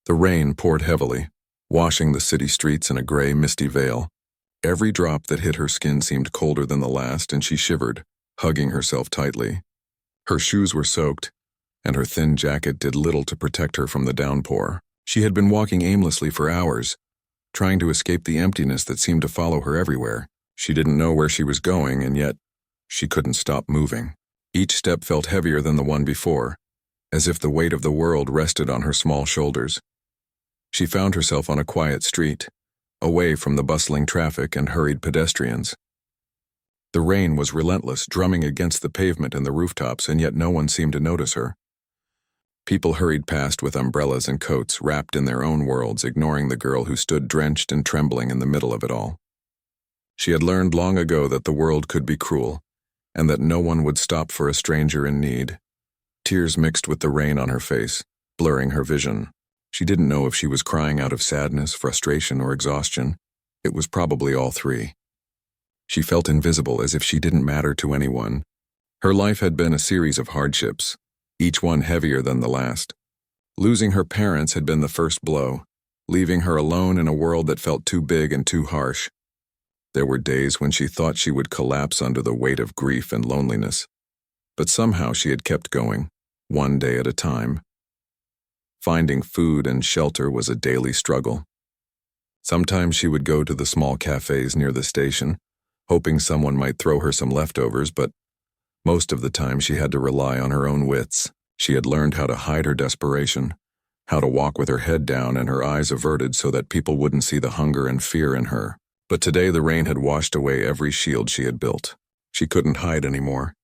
The rain poured heavily, washing the city streets in a gray, misty veil. Every drop that hit her skin seemed colder than the last, and she shivered, hugging herself tightly. Her shoes were soaked, and her thin jacket did little to protect her from the downpour. She had been walking aimlessly for hours, trying to escape the emptiness that seemed to follow her everywhere. She didn't know where she was going, and yet she couldn't stop moving. Each step felt heavier than the one before, as if the weight of the world rested on her small shoulders. She found herself on a quiet street, away from the bustling traffic and hurried pedestrians. The rain was relentless, drumming against the pavement and the rooftops, and yet no one seemed to notice her. People hurried past with umbrellas and coats, wrapped in their own worlds, ignoring the girl who stood drenched and trembling in the middle of it all. She had learned long ago that the world could be cruel, and that no one would stop for a stranger in need. Tears mixed with the rain on her face, blurring her vision. She didn't know if she was crying out of sadness, frustration, or exhaustion. It was probably all three. She felt invisible, as if she didn't matter to anyone. Her life had been a series of hardships, each one heavier than the last. Losing her parents had been the first blow, leaving her alone in a world that felt too big and too harsh. There were days when she thought she would collapse under the weight of grief and loneliness, but somehow she had kept going, one day at a time. Finding food and shelter was a daily struggle. Sometimes she would go to the small cafes near the station, hoping someone might throw her some leftovers, but most of the time she had to rely on her own wits. She had learned how to hide her desperation, how to walk with her head down and her eyes averted so that people wouldn't see the hunger and fear in her. But today the rain had washed away every shield she had built. She couldn't hide anymore.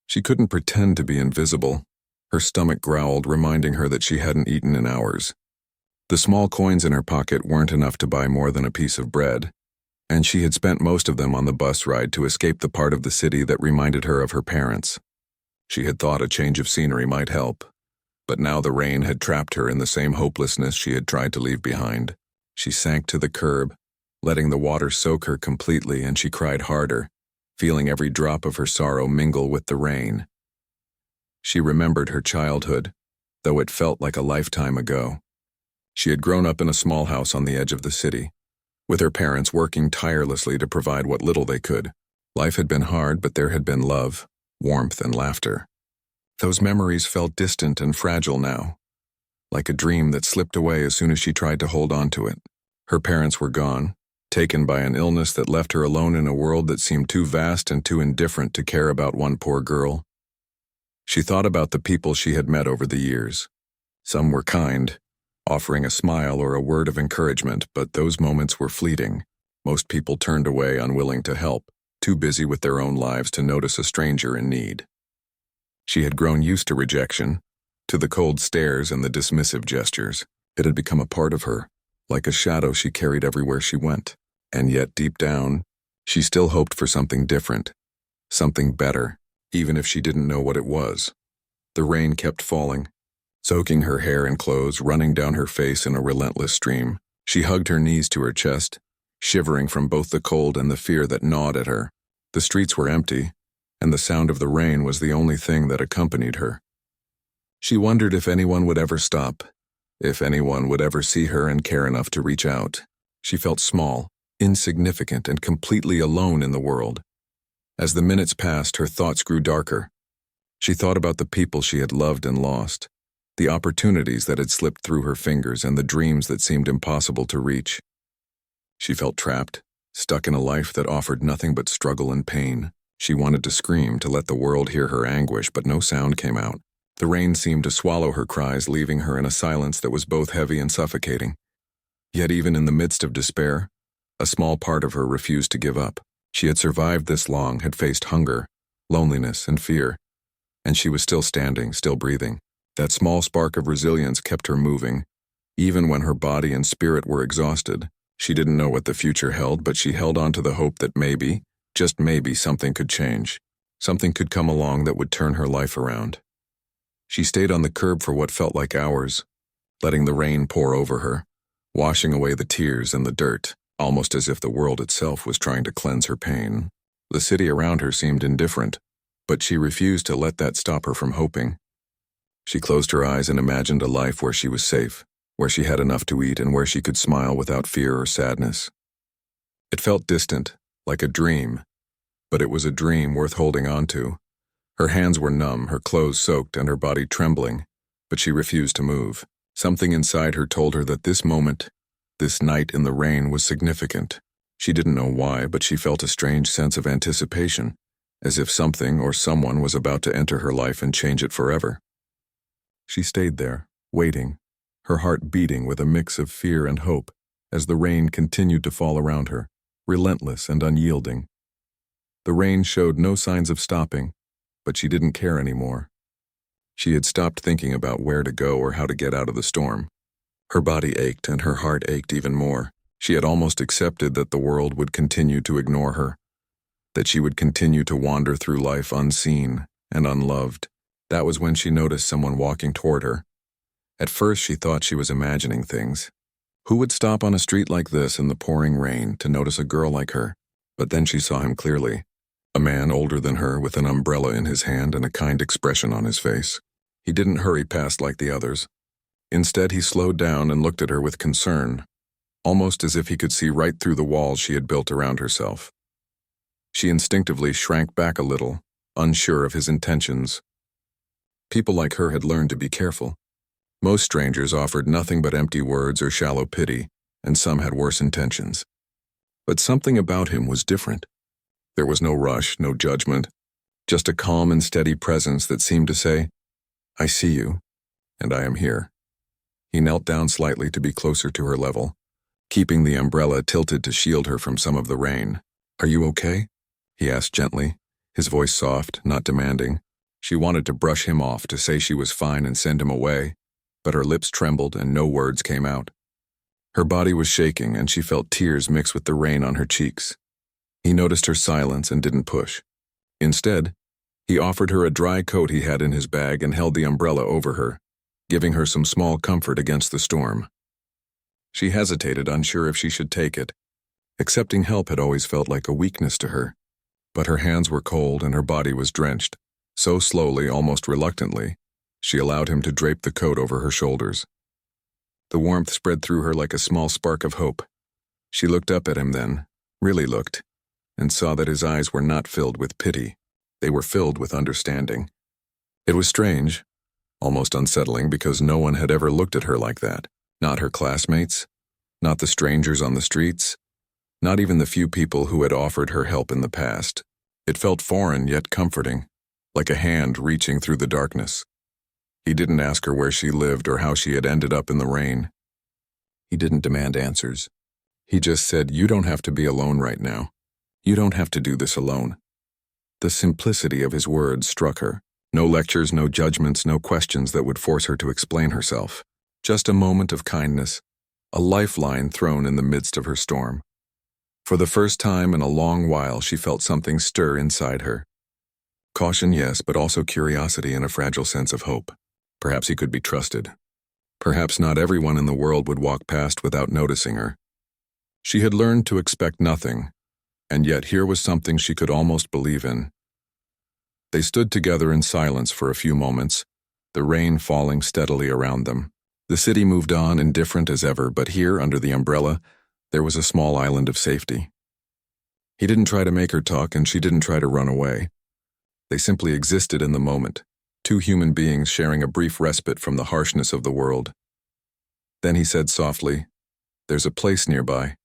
She couldn't pretend to be invisible. Her stomach growled, reminding her that she hadn't eaten in hours. The small coins in her pocket weren't enough to buy more than a piece of bread, and she had spent most of them on the bus ride to escape the part of the city that reminded her of her parents. She had thought a change of scenery might help, but now the rain had trapped her in the same hopelessness she had tried to leave behind. She sank to the curb, letting the water soak her completely, and she cried harder, feeling every drop of her sorrow mingle with the rain. She remembered her childhood, though it felt like a lifetime ago. She had grown up in a small house on the edge of the city, with her parents working tirelessly to provide what little they could. Life had been hard, but there had been love, warmth, and laughter. Those memories felt distant and fragile now, like a dream that slipped away as soon as she tried to hold on to it. Her parents were gone, taken by an illness that left her alone in a world that seemed too vast and too indifferent to care about one poor girl. She thought about the people she had met over the years. Some were kind, offering a smile or a word of encouragement, but those moments were fleeting. Most people turned away, unwilling to help, too busy with their own lives to notice a stranger in need. She had grown used to rejection, to the cold stares and the dismissive gestures. It had become a part of her, like a shadow she carried everywhere she went. And yet, deep down, she still hoped for something different, something better, even if she didn't know what it was. The rain kept falling, soaking her hair and clothes, running down her face in a relentless stream. She hugged her knees to her chest, shivering from both the cold and the fear that gnawed at her. The streets were empty, and the sound of the rain was the only thing that accompanied her. She wondered if anyone would ever stop, if anyone would ever see her and care enough to reach out. She felt small, insignificant, and completely alone in the world. As the minutes passed, her thoughts grew darker. She thought about the people she had loved and lost, the opportunities that had slipped through her fingers, and the dreams that seemed impossible to reach. She felt trapped, stuck in a life that offered nothing but struggle and pain. She wanted to scream, to let the world hear her anguish, but no sound came out. The rain seemed to swallow her cries, leaving her in a silence that was both heavy and suffocating. Yet even in the midst of despair, a small part of her refused to give up. She had survived this long, had faced hunger, loneliness, and fear, and she was still standing, still breathing. That small spark of resilience kept her moving, even when her body and spirit were exhausted. She didn't know what the future held, but she held on to the hope that maybe, just maybe, something could change. Something could come along that would turn her life around. She stayed on the curb for what felt like hours, letting the rain pour over her, washing away the tears and the dirt, almost as if the world itself was trying to cleanse her pain. The city around her seemed indifferent, but she refused to let that stop her from hoping. She closed her eyes and imagined a life where she was safe, where she had enough to eat and where she could smile without fear or sadness. It felt distant, like a dream, but it was a dream worth holding on to. Her hands were numb, her clothes soaked, and her body trembling, but she refused to move. Something inside her told her that this moment, this night in the rain, was significant. She didn't know why, but she felt a strange sense of anticipation, as if something or someone was about to enter her life and change it forever. She stayed there, waiting, her heart beating with a mix of fear and hope, as the rain continued to fall around her, relentless and unyielding. The rain showed no signs of stopping, but she didn't care anymore. She had stopped thinking about where to go or how to get out of the storm. Her body ached and her heart ached even more. She had almost accepted that the world would continue to ignore her, that she would continue to wander through life unseen and unloved. That was when she noticed someone walking toward her. At first she thought she was imagining things. Who would stop on a street like this in the pouring rain to notice a girl like her? But then she saw him clearly. A man older than her with an umbrella in his hand and a kind expression on his face. He didn't hurry past like the others. Instead, he slowed down and looked at her with concern, almost as if he could see right through the walls she had built around herself. She instinctively shrank back a little, unsure of his intentions. People like her had learned to be careful. Most strangers offered nothing but empty words or shallow pity, and some had worse intentions. But something about him was different. There was no rush, no judgment, just a calm and steady presence that seemed to say, "I see you, and I am here." He knelt down slightly to be closer to her level, keeping the umbrella tilted to shield her from some of the rain. "Are you okay?" he asked gently, his voice soft, not demanding. She wanted to brush him off, to say she was fine and send him away, but her lips trembled and no words came out. Her body was shaking and she felt tears mix with the rain on her cheeks. He noticed her silence and didn't push. Instead, he offered her a dry coat he had in his bag and held the umbrella over her, giving her some small comfort against the storm. She hesitated, unsure if she should take it. Accepting help had always felt like a weakness to her, but her hands were cold and her body was drenched. So slowly, almost reluctantly, she allowed him to drape the coat over her shoulders. The warmth spread through her like a small spark of hope. She looked up at him then, really looked, and saw that his eyes were not filled with pity. They were filled with understanding. It was strange, almost unsettling, because no one had ever looked at her like that. Not her classmates, not the strangers on the streets, not even the few people who had offered her help in the past. It felt foreign yet comforting, like a hand reaching through the darkness. He didn't ask her where she lived or how she had ended up in the rain. He didn't demand answers. He just said, "You don't have to be alone right now. You don't have to do this alone." The simplicity of his words struck her. No lectures, no judgments, no questions that would force her to explain herself. Just a moment of kindness, a lifeline thrown in the midst of her storm. For the first time in a long while, she felt something stir inside her. Caution, yes, but also curiosity and a fragile sense of hope. Perhaps he could be trusted. Perhaps not everyone in the world would walk past without noticing her. She had learned to expect nothing, and yet here was something she could almost believe in. They stood together in silence for a few moments, the rain falling steadily around them. The city moved on, indifferent as ever, but here, under the umbrella, there was a small island of safety. He didn't try to make her talk, and she didn't try to run away. They simply existed in the moment, two human beings sharing a brief respite from the harshness of the world. Then he said softly, "There's a place nearby,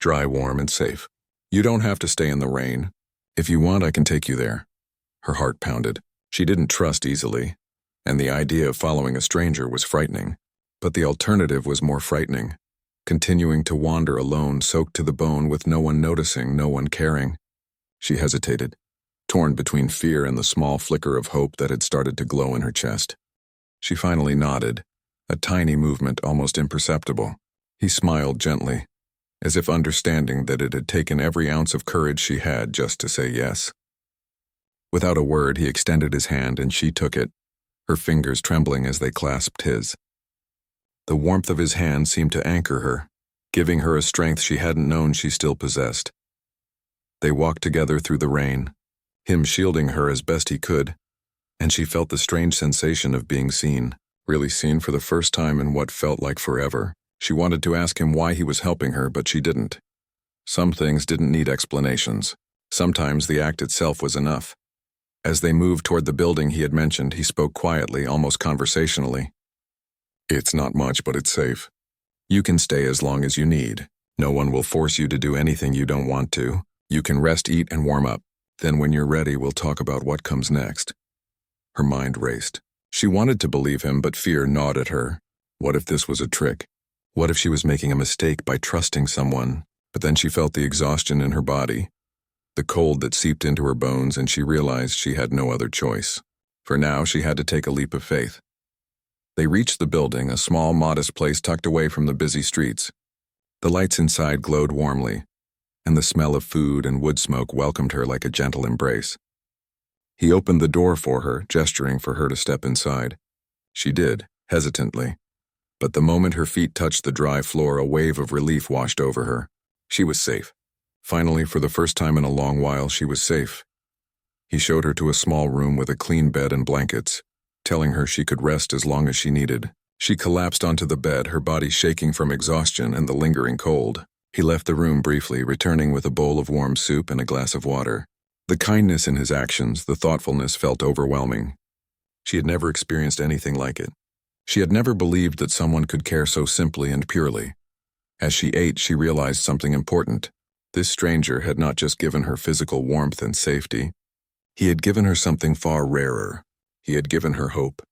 dry, warm, and safe. You don't have to stay in the rain. If you want, I can take you there." Her heart pounded. She didn't trust easily, and the idea of following a stranger was frightening. But the alternative was more frightening, continuing to wander alone, soaked to the bone with no one noticing, no one caring. She hesitated, torn between fear and the small flicker of hope that had started to glow in her chest. She finally nodded, a tiny movement almost imperceptible. He smiled gently, as if understanding that it had taken every ounce of courage she had just to say yes. Without a word, he extended his hand and she took it, her fingers trembling as they clasped his. The warmth of his hand seemed to anchor her, giving her a strength she hadn't known she still possessed. They walked together through the rain, him shielding her as best he could, and she felt the strange sensation of being seen. really seen for the first time in what felt like forever. She wanted to ask him why he was helping her, but she didn't. Some things didn't need explanations. Sometimes the act itself was enough. As they moved toward the building he had mentioned, he spoke quietly, almost conversationally. "It's not much, but it's safe. You can stay as long as you need. No one will force you to do anything you don't want to. You can rest, eat, and warm up. Then when you're ready, we'll talk about what comes next." Her mind raced. She wanted to believe him, but fear gnawed at her. What if this was a trick? What if she was making a mistake by trusting someone? But then she felt the exhaustion in her body, the cold that seeped into her bones, and she realized she had no other choice. For now, she had to take a leap of faith. They reached the building, a small, modest place tucked away from the busy streets. The lights inside glowed warmly, and the smell of food and wood smoke welcomed her like a gentle embrace. He opened the door for her, gesturing for her to step inside. She did, hesitantly. But the moment her feet touched the dry floor, a wave of relief washed over her. She was safe. Finally, for the first time in a long while, she was safe. He showed her to a small room with a clean bed and blankets, telling her she could rest as long as she needed. She collapsed onto the bed, her body shaking from exhaustion and the lingering cold. He left the room briefly, returning with a bowl of warm soup and a glass of water. The kindness in his actions, the thoughtfulness felt overwhelming. She had never experienced anything like it. She had never believed that someone could care so simply and purely. As she ate, she realized something important. This stranger had not just given her physical warmth and safety. He had given her something far rarer. He had given her hope.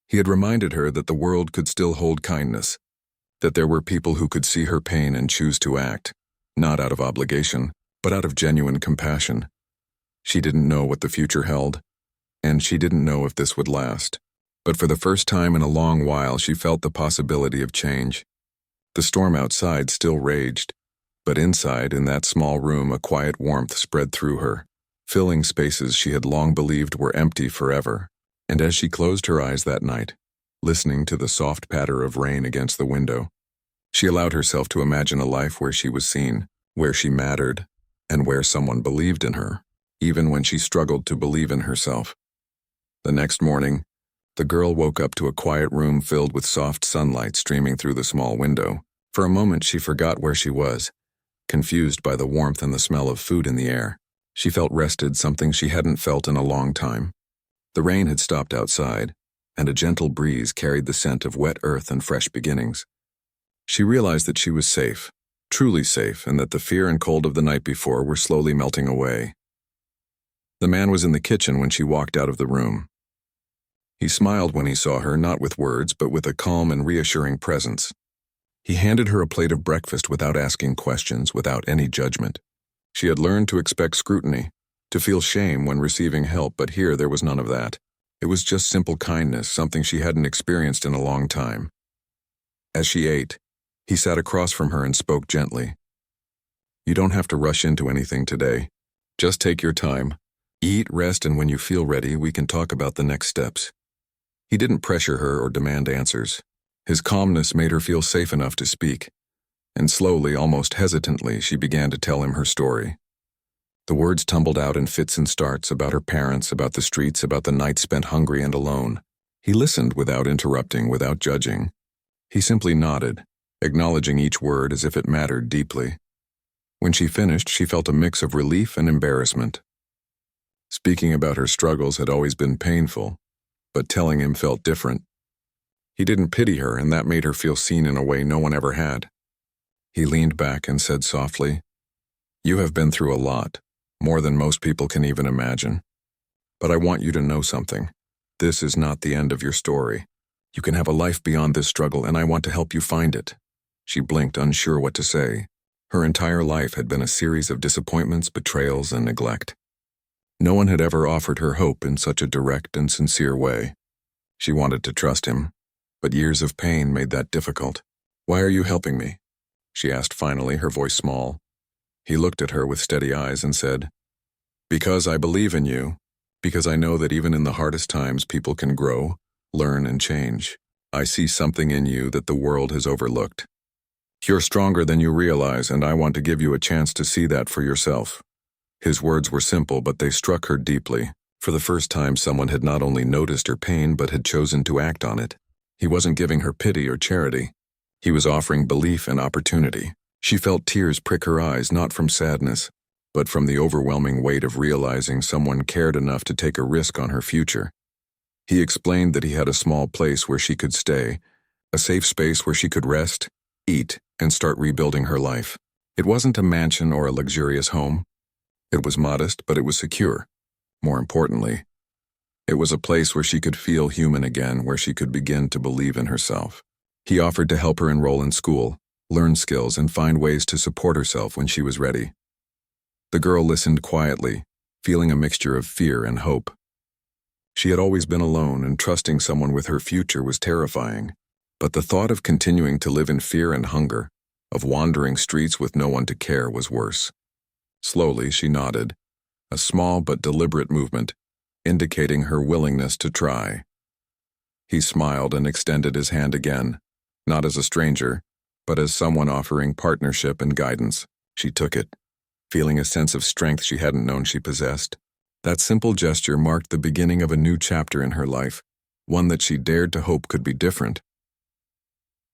He had reminded her that the world could still hold kindness, that there were people who could see her pain and choose to act, not out of obligation, but out of genuine compassion. She didn't know what the future held, and she didn't know if this would last. But for the first time in a long while, she felt the possibility of change. The storm outside still raged, but inside, in that small room, a quiet warmth spread through her, filling spaces she had long believed were empty forever. And as she closed her eyes that night, listening to the soft patter of rain against the window, she allowed herself to imagine a life where she was seen, where she mattered, and where someone believed in her, even when she struggled to believe in herself. The next morning, the girl woke up to a quiet room filled with soft sunlight streaming through the small window. For a moment, she forgot where she was, confused by the warmth and the smell of food in the air. She felt rested, something she hadn't felt in a long time. The rain had stopped outside, and a gentle breeze carried the scent of wet earth and fresh beginnings. She realized that she was safe, truly safe, and that the fear and cold of the night before were slowly melting away. The man was in the kitchen when she walked out of the room. He smiled when he saw her, not with words, but with a calm and reassuring presence. He handed her a plate of breakfast without asking questions, without any judgment. She had learned to expect scrutiny, to feel shame when receiving help, but here there was none of that. It was just simple kindness, something she hadn't experienced in a long time. As she ate, he sat across from her and spoke gently. "You don't have to rush into anything today. Just take your time. Eat, rest, and when you feel ready, we can talk about the next steps." He didn't pressure her or demand answers. His calmness made her feel safe enough to speak, and slowly, almost hesitantly, she began to tell him her story. The words tumbled out in fits and starts, about her parents, about the streets, about the nights spent hungry and alone. He listened without interrupting, without judging. He simply nodded, acknowledging each word as if it mattered deeply. When she finished, she felt a mix of relief and embarrassment. Speaking about her struggles had always been painful, but telling him felt different. He didn't pity her, and that made her feel seen in a way no one ever had. He leaned back and said softly, "You have been through a lot, more than most people can even imagine. But I want you to know something. This is not the end of your story. You can have a life beyond this struggle, and I want to help you find it." She blinked, unsure what to say. Her entire life had been a series of disappointments, betrayals, and neglect. No one had ever offered her hope in such a direct and sincere way. She wanted to trust him, but years of pain made that difficult. "Why are you helping me?" she asked finally, her voice small. He looked at her with steady eyes and said, "Because I believe in you, because I know that even in the hardest times people can grow, learn, and change. I see something in you that the world has overlooked. You're stronger than you realize, and I want to give you a chance to see that for yourself." His words were simple, but they struck her deeply. For the first time, someone had not only noticed her pain, but had chosen to act on it. He wasn't giving her pity or charity. He was offering belief and opportunity. She felt tears prick her eyes, not from sadness, but from the overwhelming weight of realizing someone cared enough to take a risk on her future. He explained that he had a small place where she could stay, a safe space where she could rest, eat, and start rebuilding her life. It wasn't a mansion or a luxurious home. It was modest, but it was secure. More importantly, it was a place where she could feel human again, where she could begin to believe in herself. He offered to help her enroll in school, learn skills, and find ways to support herself when she was ready. The girl listened quietly, feeling a mixture of fear and hope. She had always been alone, and trusting someone with her future was terrifying. But the thought of continuing to live in fear and hunger, of wandering streets with no one to care, was worse. Slowly, she nodded, a small but deliberate movement, indicating her willingness to try. He smiled and extended his hand again, not as a stranger, but as someone offering partnership and guidance. She took it, feeling a sense of strength she hadn't known she possessed. That simple gesture marked the beginning of a new chapter in her life, one that she dared to hope could be different.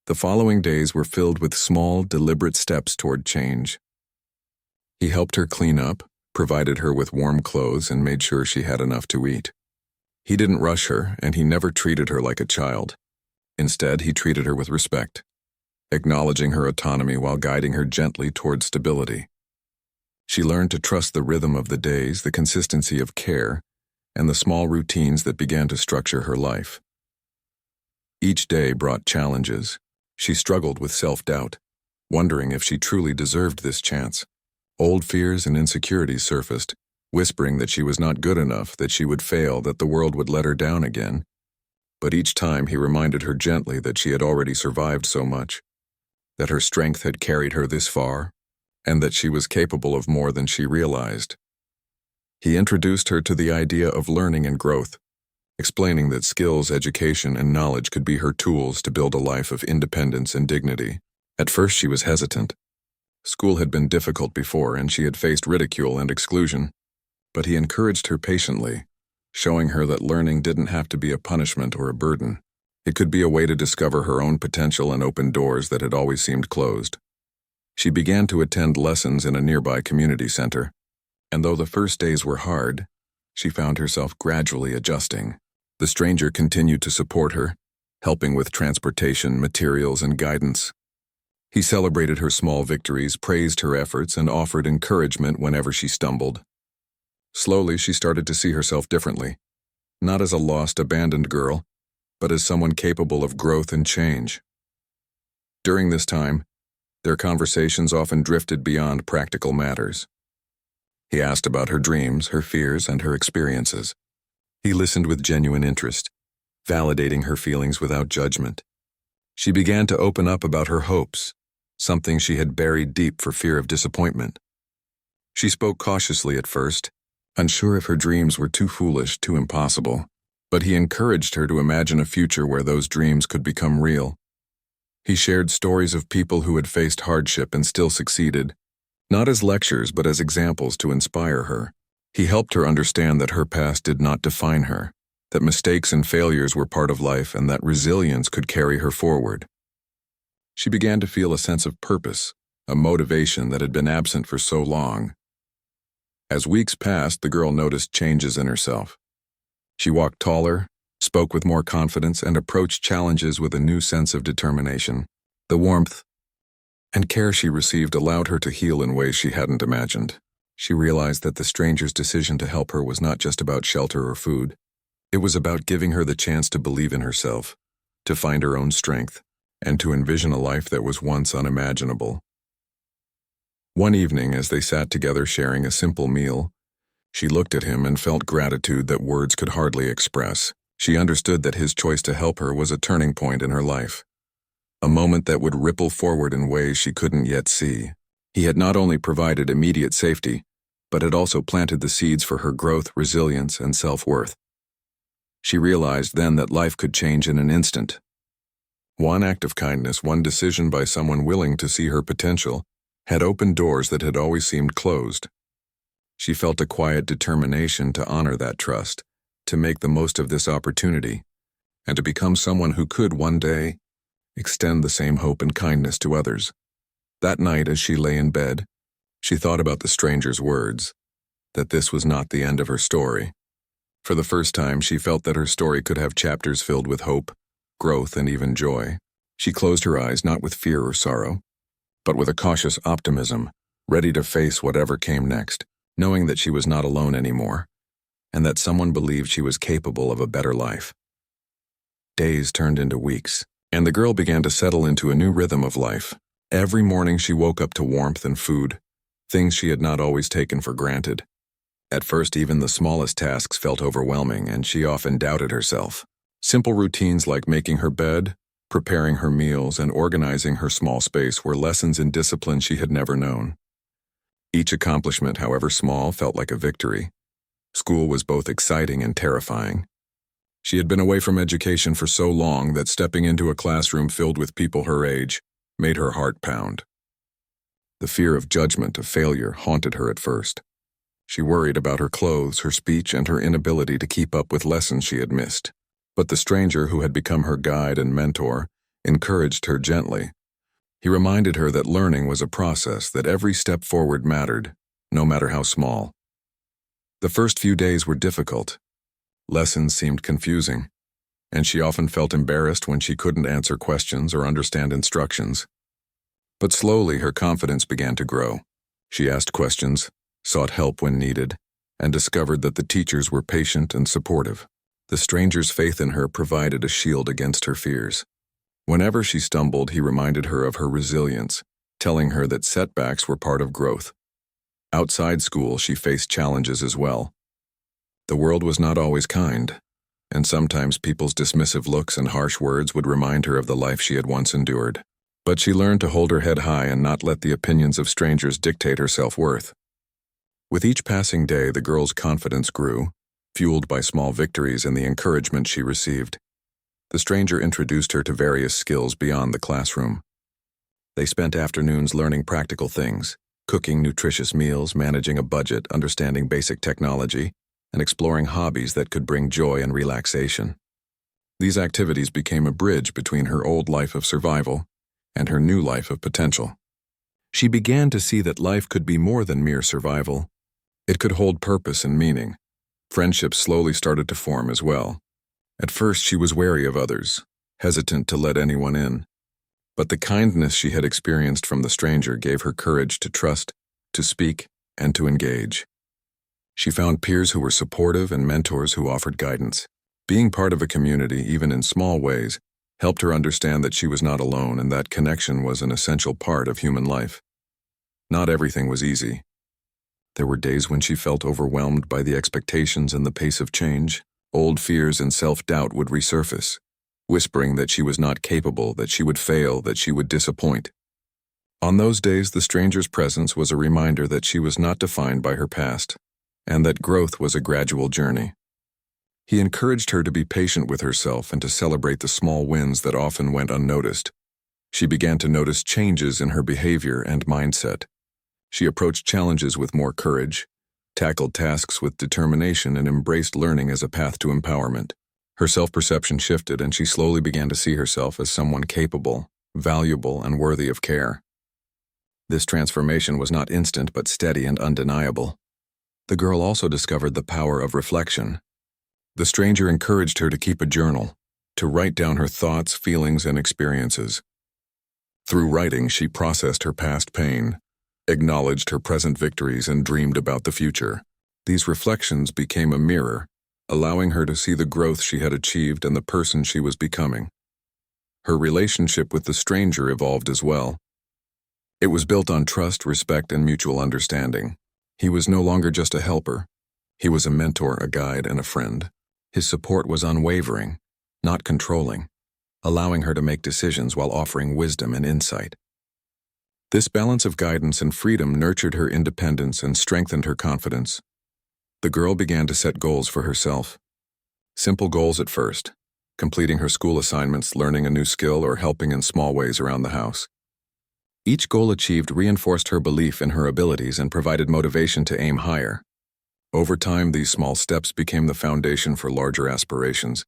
The following days were filled with small, deliberate steps toward change. He helped her clean up, provided her with warm clothes, and made sure she had enough to eat. He didn't rush her, and he never treated her like a child. Instead, he treated her with respect, acknowledging her autonomy while guiding her gently toward stability. She learned to trust the rhythm of the days, the consistency of care, and the small routines that began to structure her life. Each day brought challenges. She struggled with self-doubt, wondering if she truly deserved this chance. Old fears and insecurities surfaced, whispering that she was not good enough, that she would fail, that the world would let her down again. But each time he reminded her gently that she had already survived so much, that her strength had carried her this far, and that she was capable of more than she realized. He introduced her to the idea of learning and growth, explaining that skills, education, and knowledge could be her tools to build a life of independence and dignity. At first she was hesitant. School had been difficult before, and she had faced ridicule and exclusion. But he encouraged her patiently, showing her that learning didn't have to be a punishment or a burden. It could be a way to discover her own potential and open doors that had always seemed closed. She began to attend lessons in a nearby community center, and though the first days were hard, she found herself gradually adjusting. The stranger continued to support her, helping with transportation, materials, and guidance. He celebrated her small victories, praised her efforts, and offered encouragement whenever she stumbled. Slowly, she started to see herself differently, not as a lost, abandoned girl, but as someone capable of growth and change. During this time, their conversations often drifted beyond practical matters. He asked about her dreams, her fears, and her experiences. He listened with genuine interest, validating her feelings without judgment. She began to open up about her hopes, something she had buried deep for fear of disappointment. She spoke cautiously at first, unsure if her dreams were too foolish, too impossible, but he encouraged her to imagine a future where those dreams could become real. He shared stories of people who had faced hardship and still succeeded, not as lectures but as examples to inspire her. He helped her understand that her past did not define her, that mistakes and failures were part of life, and that resilience could carry her forward. She began to feel a sense of purpose, a motivation that had been absent for so long. As weeks passed, the girl noticed changes in herself. She walked taller, spoke with more confidence, and approached challenges with a new sense of determination. The warmth and care she received allowed her to heal in ways she hadn't imagined. She realized that the stranger's decision to help her was not just about shelter or food. It was about giving her the chance to believe in herself, to find her own strength, and to envision a life that was once unimaginable. One evening, as they sat together sharing a simple meal, she looked at him and felt gratitude that words could hardly express. She understood that his choice to help her was a turning point in her life, a moment that would ripple forward in ways she couldn't yet see. He had not only provided immediate safety, but had also planted the seeds for her growth, resilience, and self-worth. She realized then that life could change in an instant. One act of kindness, one decision by someone willing to see her potential, had opened doors that had always seemed closed. She felt a quiet determination to honor that trust, to make the most of this opportunity, and to become someone who could one day extend the same hope and kindness to others. That night, as she lay in bed, she thought about the stranger's words, that this was not the end of her story. For the first time, she felt that her story could have chapters filled with hope, growth, and even joy. She closed her eyes not with fear or sorrow, but with a cautious optimism, ready to face whatever came next, knowing that she was not alone anymore, and that someone believed she was capable of a better life. Days turned into weeks, and the girl began to settle into a new rhythm of life. Every morning she woke up to warmth and food, things she had not always taken for granted. At first, even the smallest tasks felt overwhelming, and she often doubted herself. Simple routines like making her bed, preparing her meals, and organizing her small space were lessons in discipline she had never known. Each accomplishment, however small, felt like a victory. School was both exciting and terrifying. She had been away from education for so long that stepping into a classroom filled with people her age made her heart pound. The fear of judgment, of failure, haunted her at first. She worried about her clothes, her speech, and her inability to keep up with lessons she had missed. But the stranger who had become her guide and mentor encouraged her gently. He reminded her that learning was a process, that every step forward mattered, no matter how small. The first few days were difficult. Lessons seemed confusing, and she often felt embarrassed when she couldn't answer questions or understand instructions. But slowly her confidence began to grow. She asked questions, sought help when needed, and discovered that the teachers were patient and supportive. The stranger's faith in her provided a shield against her fears. Whenever she stumbled, he reminded her of her resilience, telling her that setbacks were part of growth. Outside school, she faced challenges as well. The world was not always kind, and sometimes people's dismissive looks and harsh words would remind her of the life she had once endured. But she learned to hold her head high and not let the opinions of strangers dictate her self-worth. With each passing day, the girl's confidence grew, fueled by small victories and the encouragement she received. The stranger introduced her to various skills beyond the classroom. They spent afternoons learning practical things, cooking nutritious meals, managing a budget, understanding basic technology, and exploring hobbies that could bring joy and relaxation. These activities became a bridge between her old life of survival and her new life of potential. She began to see that life could be more than mere survival. It could hold purpose and meaning. Friendships slowly started to form as well. At first, she was wary of others, hesitant to let anyone in. But the kindness she had experienced from the stranger gave her courage to trust, to speak, and to engage. She found peers who were supportive and mentors who offered guidance. Being part of a community, even in small ways, helped her understand that she was not alone and that connection was an essential part of human life. Not everything was easy. There were days when she felt overwhelmed by the expectations and the pace of change. Old fears and self-doubt would resurface, whispering that she was not capable, that she would fail, that she would disappoint. On those days, the stranger's presence was a reminder that she was not defined by her past, and that growth was a gradual journey. He encouraged her to be patient with herself and to celebrate the small wins that often went unnoticed. She began to notice changes in her behavior and mindset. She approached challenges with more courage, tackled tasks with determination, and embraced learning as a path to empowerment. Her self-perception shifted, and she slowly began to see herself as someone capable, valuable, and worthy of care. This transformation was not instant but steady and undeniable. The girl also discovered the power of reflection. The stranger encouraged her to keep a journal, to write down her thoughts, feelings, and experiences. Through writing, she processed her past pain, acknowledged her present victories, and dreamed about the future. These reflections became a mirror, allowing her to see the growth she had achieved and the person she was becoming. Her relationship with the stranger evolved as well. It was built on trust, respect, and mutual understanding. He was no longer just a helper. He was a mentor, a guide, and a friend. His support was unwavering, not controlling, allowing her to make decisions while offering wisdom and insight. This balance of guidance and freedom nurtured her independence and strengthened her confidence. The girl began to set goals for herself. Simple goals at first, completing her school assignments, learning a new skill, or helping in small ways around the house. Each goal achieved reinforced her belief in her abilities and provided motivation to aim higher. Over time, these small steps became the foundation for larger aspirations.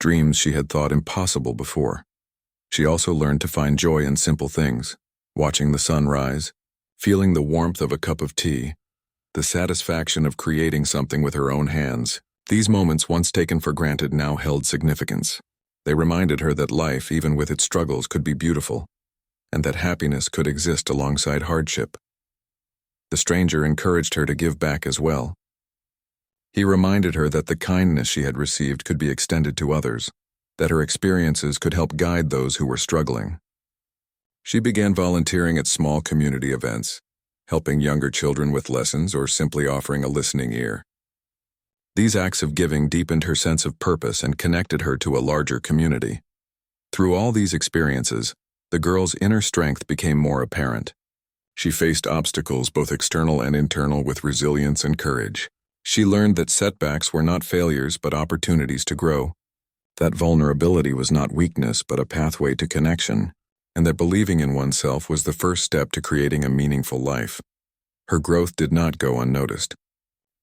dreams she had thought impossible before. She also learned to find joy in simple things, watching the sun rise, feeling the warmth of a cup of tea, the satisfaction of creating something with her own hands. These moments, once taken for granted, now held significance. They reminded her that life, even with its struggles, could be beautiful, and that happiness could exist alongside hardship. The stranger encouraged her to give back as well. He reminded her that the kindness she had received could be extended to others, that her experiences could help guide those who were struggling. She began volunteering at small community events, helping younger children with lessons or simply offering a listening ear. These acts of giving deepened her sense of purpose and connected her to a larger community. Through all these experiences, the girl's inner strength became more apparent. She faced obstacles, both external and internal, with resilience and courage. She learned that setbacks were not failures but opportunities to grow, that vulnerability was not weakness but a pathway to connection, and that believing in oneself was the first step to creating a meaningful life. Her growth did not go unnoticed.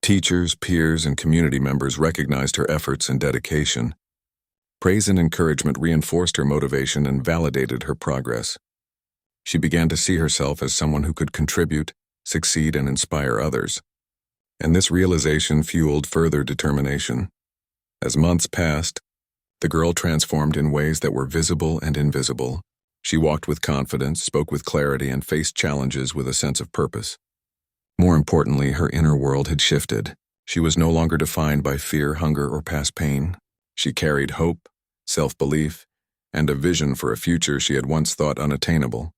Teachers, peers, and community members recognized her efforts and dedication. Praise and encouragement reinforced her motivation and validated her progress. She began to see herself as someone who could contribute, succeed, and inspire others. And this realization fueled further determination. As months passed, the girl transformed in ways that were visible and invisible. She walked with confidence, spoke with clarity, and faced challenges with a sense of purpose. More importantly, her inner world had shifted. She was no longer defined by fear, hunger, or past pain. She carried hope, self-belief, and a vision for a future she had once thought unattainable.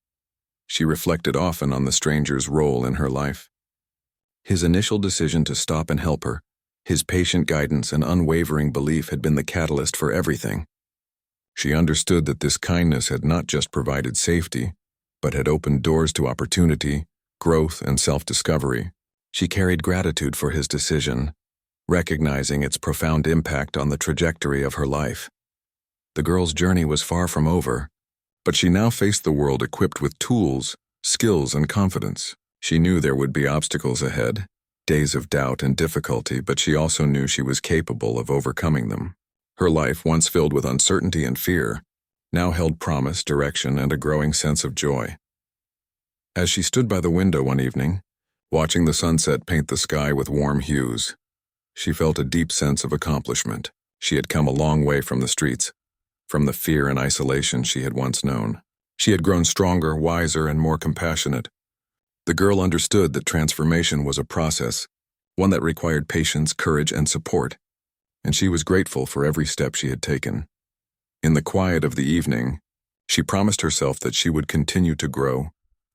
She reflected often on the stranger's role in her life. His initial decision to stop and help her, his patient guidance and unwavering belief had been the catalyst for everything. She understood that this kindness had not just provided safety, but had opened doors to opportunity, growth, and self-discovery. She carried gratitude for his decision, recognizing its profound impact on the trajectory of her life. The girl's journey was far from over, but she now faced the world equipped with tools, skills, and confidence. She knew there would be obstacles ahead, days of doubt and difficulty, but she also knew she was capable of overcoming them. Her life, once filled with uncertainty and fear, now held promise, direction, and a growing sense of joy. As she stood by the window one evening, watching the sunset paint the sky with warm hues, she felt a deep sense of accomplishment. She had come a long way from the streets, from the fear and isolation she had once known. She had grown stronger, wiser, and more compassionate. The girl understood that transformation was a process, one that required patience, courage, and support, and she was grateful for every step she had taken. In the quiet of the evening, she promised herself that she would continue to grow,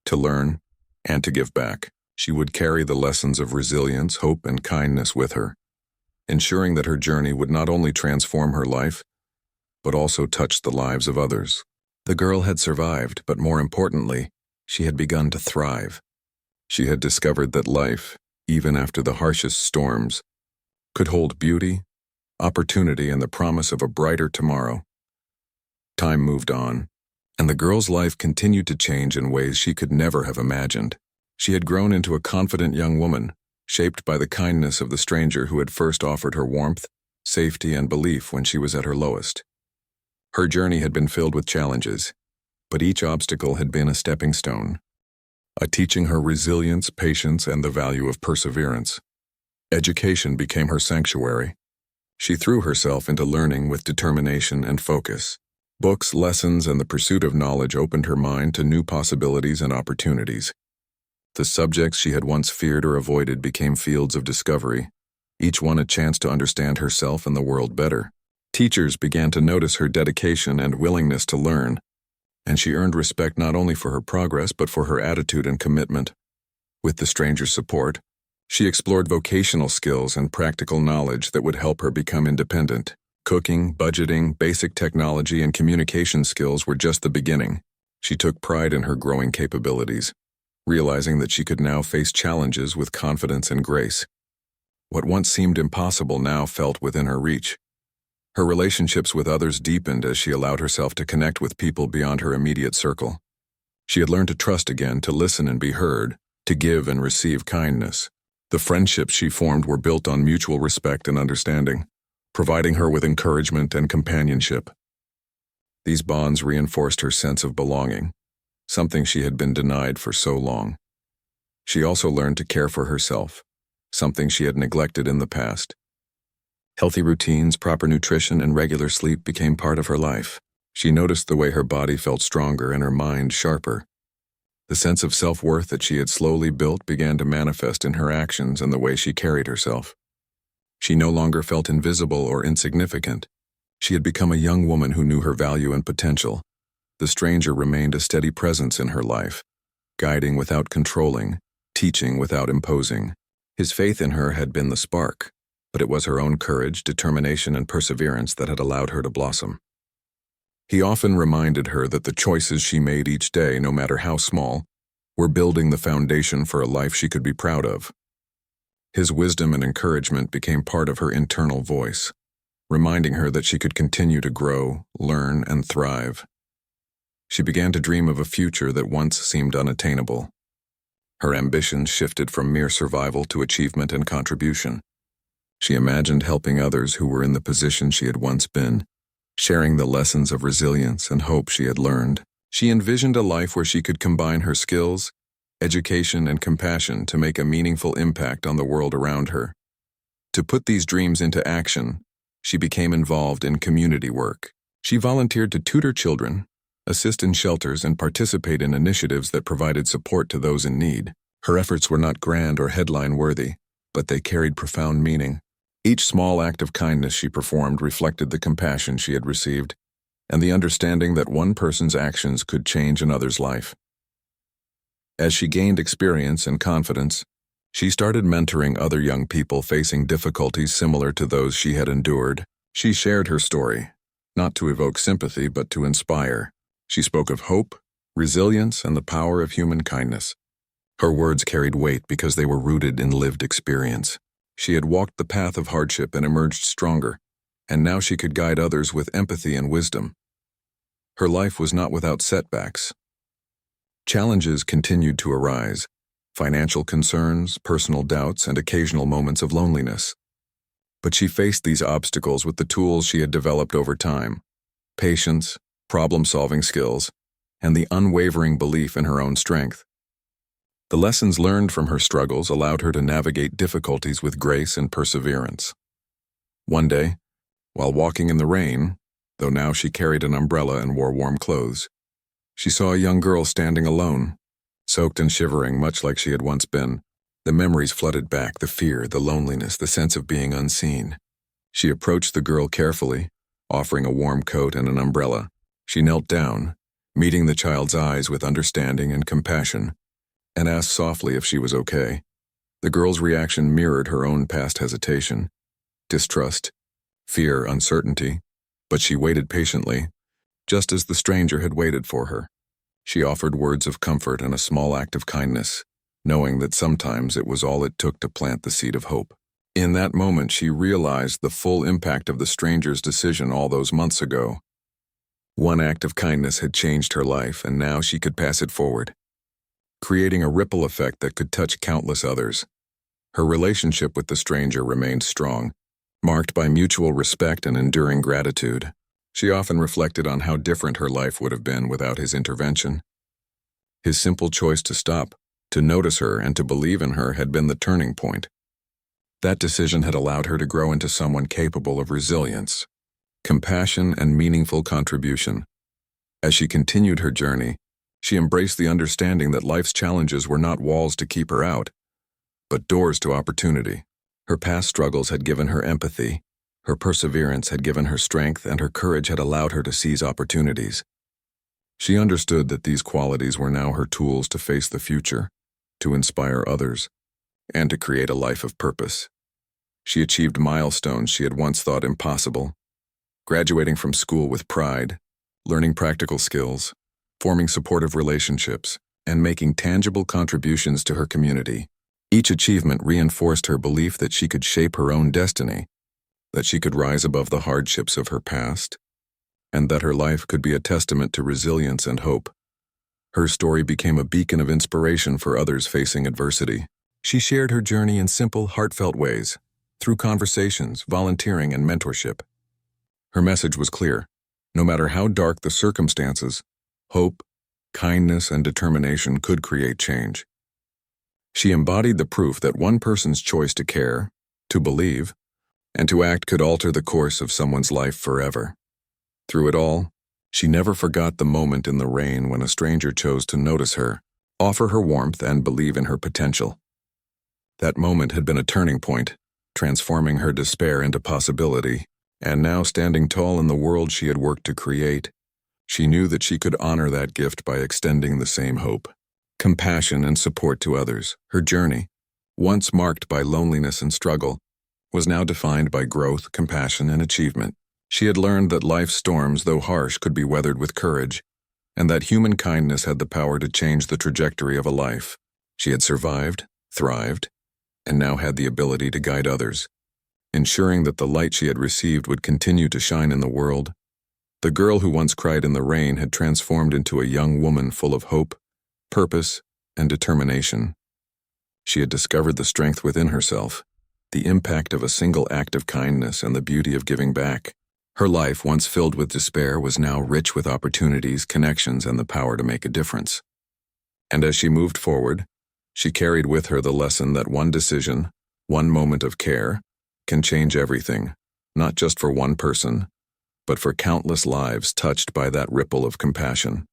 to learn, and to give back. She would carry the lessons of resilience, hope, and kindness with her, ensuring that her journey would not only transform her life, but also touch the lives of others. The girl had survived, but more importantly, she had begun to thrive. She had discovered that life, even after the harshest storms, could hold beauty, opportunity, and the promise of a brighter tomorrow. Time moved on, and the girl's life continued to change in ways she could never have imagined. She had grown into a confident young woman, shaped by the kindness of the stranger who had first offered her warmth, safety, and belief when she was at her lowest. Her journey had been filled with challenges, but each obstacle had been a stepping stone, teaching her resilience, patience, and the value of perseverance. Education became her sanctuary. She threw herself into learning with determination and focus. Books, lessons, and the pursuit of knowledge opened her mind to new possibilities and opportunities. The subjects she had once feared or avoided became fields of discovery, each one a chance to understand herself and the world better. Teachers began to notice her dedication and willingness to learn, and she earned respect not only for her progress but for her attitude and commitment. With the stranger's support, she explored vocational skills and practical knowledge that would help her become independent. Cooking, budgeting, basic technology, and communication skills were just the beginning. She took pride in her growing capabilities, realizing that she could now face challenges with confidence and grace. What once seemed impossible now felt within her reach. Her relationships with others deepened as she allowed herself to connect with people beyond her immediate circle. She had learned to trust again, to listen and be heard, to give and receive kindness. The friendships she formed were built on mutual respect and understanding. providing her with encouragement and companionship. These bonds reinforced her sense of belonging, something she had been denied for so long. She also learned to care for herself, something she had neglected in the past. Healthy routines, proper nutrition, and regular sleep became part of her life. She noticed the way her body felt stronger and her mind sharper. The sense of self-worth that she had slowly built began to manifest in her actions and the way she carried herself. She no longer felt invisible or insignificant. She had become a young woman who knew her value and potential. The stranger remained a steady presence in her life, guiding without controlling, teaching without imposing. His faith in her had been the spark, but it was her own courage, determination, and perseverance that had allowed her to blossom. He often reminded her that the choices she made each day, no matter how small, were building the foundation for a life she could be proud of. His wisdom and encouragement became part of her internal voice, reminding her that she could continue to grow, learn, and thrive. She began to dream of a future that once seemed unattainable. Her ambitions shifted from mere survival to achievement and contribution. She imagined helping others who were in the position she had once been, sharing the lessons of resilience and hope she had learned. She envisioned a life where she could combine her skills, education, and compassion to make a meaningful impact on the world around her. To put these dreams into action, she became involved in community work. She volunteered to tutor children, assist in shelters, and participate in initiatives that provided support to those in need. Her efforts were not grand or headline-worthy, but they carried profound meaning. Each small act of kindness she performed reflected the compassion she had received and the understanding that one person's actions could change another's life. As she gained experience and confidence, she started mentoring other young people facing difficulties similar to those she had endured. She shared her story, not to evoke sympathy but to inspire. She spoke of hope, resilience, and the power of human kindness. Her words carried weight because they were rooted in lived experience. She had walked the path of hardship and emerged stronger, and now she could guide others with empathy and wisdom. Her life was not without setbacks. Challenges continued to arise: financial concerns, personal doubts, and occasional moments of loneliness. But she faced these obstacles with the tools she had developed over time: patience, problem-solving skills, and the unwavering belief in her own strength. The lessons learned from her struggles allowed her to navigate difficulties with grace and perseverance. One day, while walking in the rain, though now she carried an umbrella and wore warm clothes, she saw a young girl standing alone, soaked and shivering much like she had once been. The memories flooded back: the fear, the loneliness, the sense of being unseen. She approached the girl carefully, offering a warm coat and an umbrella. She knelt down, meeting the child's eyes with understanding and compassion, and asked softly if she was okay. The girl's reaction mirrored her own past hesitation: distrust, fear, uncertainty. But she waited patiently, just as the stranger had waited for her. She offered words of comfort and a small act of kindness, knowing that sometimes it was all it took to plant the seed of hope. In that moment, she realized the full impact of the stranger's decision all those months ago. One act of kindness had changed her life, and now she could pass it forward, creating a ripple effect that could touch countless others. Her relationship with the stranger remained strong, marked by mutual respect and enduring gratitude. She often reflected on how different her life would have been without his intervention. His simple choice to stop, to notice her, and to believe in her had been the turning point. That decision had allowed her to grow into someone capable of resilience, compassion, and meaningful contribution. As she continued her journey, she embraced the understanding that life's challenges were not walls to keep her out, but doors to opportunity. Her past struggles had given her empathy, her perseverance had given her strength, and her courage had allowed her to seize opportunities. She understood that these qualities were now her tools to face the future, to inspire others, and to create a life of purpose. She achieved milestones she had once thought impossible: graduating from school with pride, learning practical skills, forming supportive relationships, and making tangible contributions to her community. Each achievement reinforced her belief that she could shape her own destiny, that she could rise above the hardships of her past, and that her life could be a testament to resilience and hope. Her story became a beacon of inspiration for others facing adversity. She shared her journey in simple, heartfelt ways, through conversations, volunteering, and mentorship. Her message was clear. No matter how dark the circumstances, hope, kindness, and determination could create change. She embodied the proof that one person's choice to care, to believe, and to act could alter the course of someone's life forever. Through it all, she never forgot the moment in the rain when a stranger chose to notice her, offer her warmth, and believe in her potential. That moment had been a turning point, transforming her despair into possibility, and now standing tall in the world she had worked to create, she knew that she could honor that gift by extending the same hope, compassion, and support to others. Her journey, once marked by loneliness and struggle, was now defined by growth, compassion, and achievement. She had learned that life's storms, though harsh, could be weathered with courage, and that human kindness had the power to change the trajectory of a life. She had survived, thrived, and now had the ability to guide others, ensuring that the light she had received would continue to shine in the world. The girl who once cried in the rain had transformed into a young woman full of hope, purpose, and determination. She had discovered the strength within herself, the impact of a single act of kindness, and the beauty of giving back. Her life, once filled with despair, was now rich with opportunities, connections, and the power to make a difference. And as she moved forward, she carried with her the lesson that one decision, one moment of care, can change everything, not just for one person, but for countless lives touched by that ripple of compassion.